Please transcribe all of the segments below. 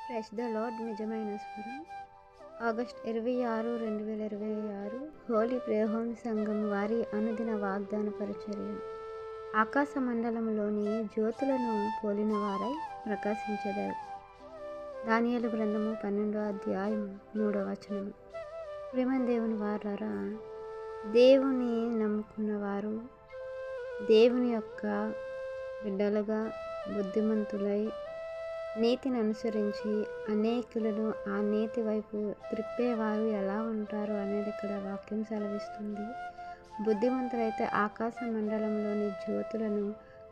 Press the lord. నిజమైన స్వరం. August 26, 2026 Holi prayer home సంఘం వారి అనుదిన వాగ్దాన పరిచర్య. ఆకాశ మండలంలోని జ్యోతులను పోలిన వారై ప్రకాశించెదరు. దానియేలు గ్రంథము 12వ అధ్యాయం 3వ వచనము. ప్రియమైన దేవుని వారలారా, దేవుని నమ్ముకున్నవారు దేవుని యొక్క బిడ్డలుగా బుద్ధిమంతులై నీతిని అనుసరించి అనేకులను ఆ నీతి వైపు త్రిప్పేవారు ఎలా ఉంటారు అనేది ఇక్కడ వాక్యం సెలవిస్తుంది. బుద్ధిమంతులైతే ఆకాశ మండలంలోని జ్యోతులను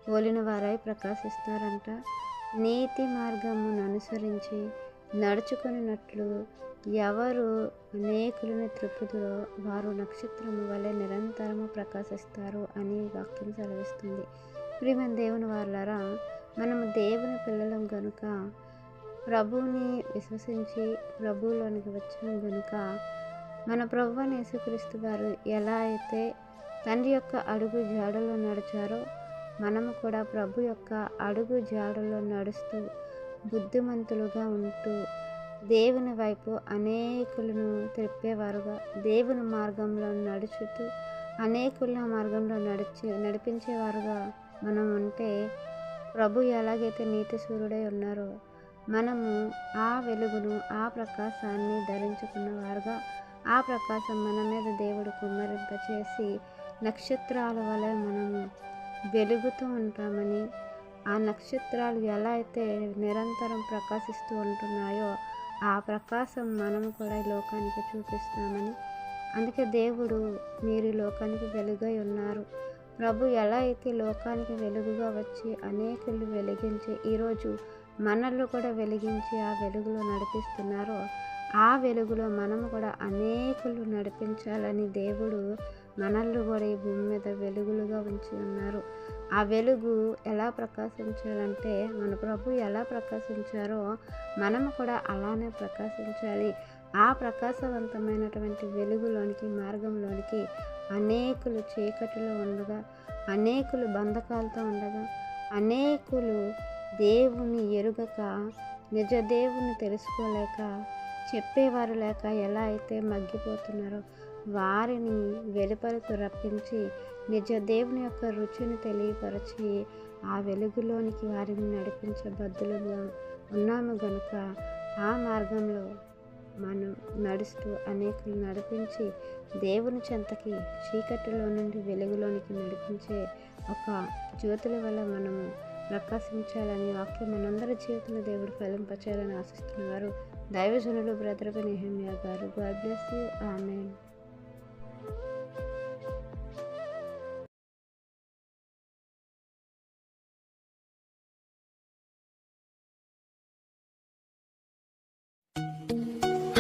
పోలిన వారై ప్రకాశిస్తారంట. నీతి మార్గమును అనుసరించి నడుచుకున్నట్లు ఎవరు అనేకులను త్రిప్పుదురో వారు నక్షత్రము వలె నిరంతరము ప్రకాశిస్తారు అని వాక్యం సెలవిస్తుంది. ప్రియమైన దేవుని వారలారా, మనము దేవుని పిల్లలం గనుక, ప్రభువుని విశ్వసించి ప్రభువులోనికి వచ్చాం గనుక, మన ప్రభువైన యేసుక్రీస్తు వారు ఎలా అయితే తండ్రి యొక్క అడుగు జాడలో నడిచారో మనము కూడా ప్రభు యొక్క అడుగు జాడలో నడుస్తూ బుద్ధిమంతులుగా ఉంటూ దేవుని వైపు అనేకులను త్రిప్పేవారుగా, దేవుని మార్గంలో నడుచుతూ అనేకుల మార్గంలో నడిపించేవారుగా మనం ఉంటే, ప్రభు ఎలాగైతే నీతి సూర్యుడై ఉన్నారో మనము ఆ వెలుగును, ఆ ప్రకాశాన్ని ధరించుకున్న వారుగా, ఆ ప్రకాశం మన మీద దేవుడు కుమ్మరింపచేసి నక్షత్రాల వలె మనము వెలుగుతూ ఉంటామని, ఆ నక్షత్రాలు ఎలా అయితే నిరంతరం ప్రకాశిస్తూ ఉంటున్నాయో ఆ ప్రకాశం మనం కూడా ఈ లోకానికి చూపిస్తామని, అందుకే దేవుడు మీరు ఈ లోకానికి వెలుగై ఉన్నారు. ప్రభు ఎలా అయితే లోకానికి వెలుగుగా వచ్చి అనేకులు వెలిగించి ఈరోజు మనల్ని కూడా వెలిగించి ఆ వెలుగులో నడిపిస్తున్నారో, ఆ వెలుగులో మనము కూడా అనేకులు నడిపించాలని దేవుడు మనల్ని కూడా ఈ భూమి మీద వెలుగులుగా ఉంచి ఉన్నారు. ఆ వెలుగు ఎలా ప్రకాశించాలంటే, మన ప్రభు ఎలా ప్రకాశించారో మనము కూడా అలానే ప్రకాశించాలి. ఆ ప్రకాశవంతమైనటువంటి వెలుగులోనికి, మార్గంలోనికి అనేకులు చీకటిలో ఉండగా, అనేకులు బంధకాలతో ఉండగా, అనేకులు దేవుని ఎరుగక, నిజ దేవుని తెలుసుకోలేక, చెప్పేవారు లేక ఎలా అయితే మగ్గిపోతున్నారో వారిని వెలుపలకు రప్పించి నిజ దేవుని యొక్క రుచిని తెలియపరిచి ఆ వెలుగులోనికి వారిని నడిపించే బద్దులుగా ఉన్నాము గనుక, ఆ మార్గంలో మనం నడుస్తూ అనేకులు నడిపించి దేవుని చెంతకి, చీకటిలో నుండి వెలుగులోనికి నడిపించే ఒక జ్యోతుల వల్ల మనము ప్రకాశించాలని వాక్యం మనందరి జీవితంలో దేవుడు ఫలింపచేయాలని ఆశిస్తున్నారు. దైవజనులు బ్రదర్ నెహెమ్యా గారు. God bless you. Amen.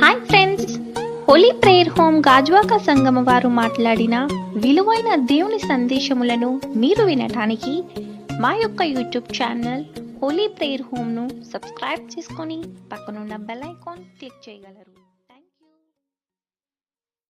Hi friends, Holi prayer home Gajuwaka సంఘం వారు మాట్లాడిన విలువైన దేవుని సందేశములను మీరు వినటానికి మా యొక్క యూట్యూబ్ ఛానల్ హోలీ ప్రేయర్ హోమ్ను సబ్స్క్రైబ్ చేసుకొని పక్కనున్న బెల్ ఐకాన్ క్లిక్ చేయగలరు.